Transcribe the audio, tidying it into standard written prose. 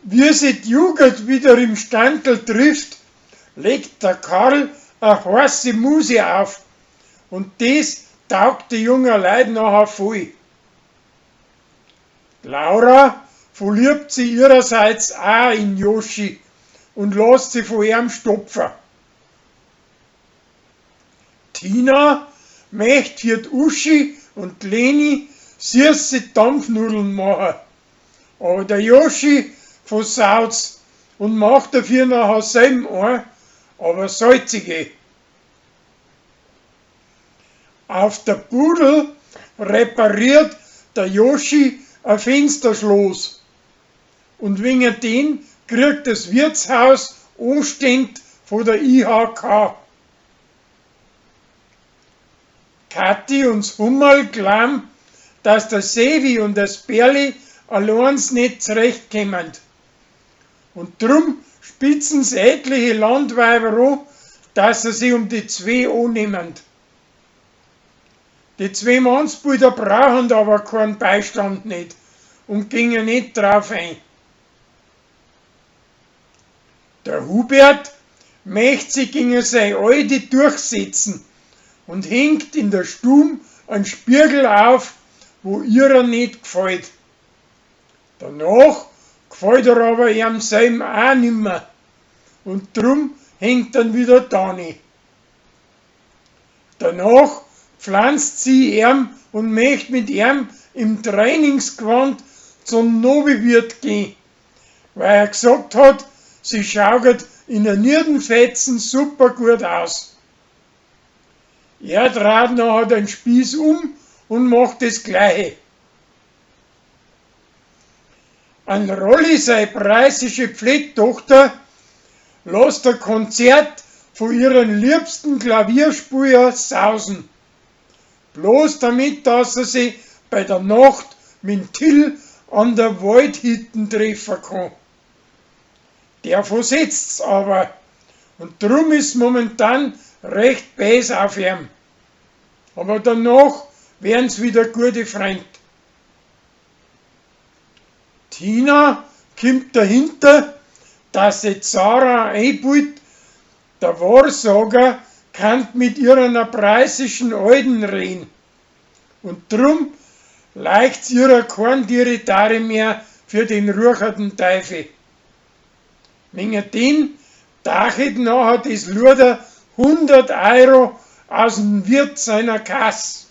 Wie sie die Jugend wieder im Standel trifft, legt der Karl eine heiße Muse auf und das taugt die jungen Leute nachher voll. Laura verliebt sich ihrerseits auch in Joschi und lässt sie von ihm stopfen. Tina möchte für die Uschi und die Leni süße Dampfnudeln machen, aber der Joschi versaut's und macht dafür nachher selben ein, aber salzige. Auf der Pudel repariert der Joschi ein Fensterschloss und wegen den kriegt das Wirtshaus Anstände von der IHK. Kathi und das Hummerl glauben, dass der Sevi und das Berli allein nicht zurechtkommen. Und drum spitzen sie etliche Landweiber an, dass sie sich um die zwei annehmen. Die zwei Mannsbrüder brauchen aber keinen Beistand nicht und gingen nicht drauf ein. Der Hubert möchte sich gegen seine Alte durchsetzen und hängt in der Stube einen Spiegel auf, wo ihrer nicht gefällt. Danach gefällt er aber ihm selben auch nimmer und drum hängt dann wieder Dani. Danach pflanzt sie ihm und möchte mit ihm im Trainingsgewand zum Nobiwirt gehen, weil er gesagt hat, sie schaut in der Nierenfetzen super gut aus. Er dreht nachher den Spieß um und macht das Gleiche. An Rolli, seine preußische Pflegtochter, lässt ein Konzert von ihren liebsten Klavierspieler sausen. Bloß damit, dass er sie bei der Nacht mit Till an der Waldhütte treffen kann. Der versetzt's aber und drum ist momentan recht bäs auf ihm. Aber danach werden's wieder gute Freunde. Tina kommt dahinter, dass sie Zara einbaut, der Wahrsager kann mit ihrer preußischen Alten reden. Und drum leicht ihrer kein Diretare mehr für den rucherten Teufel. Wegen den tachet nachher das Luder 100 € aus dem Wirt seiner Kasse.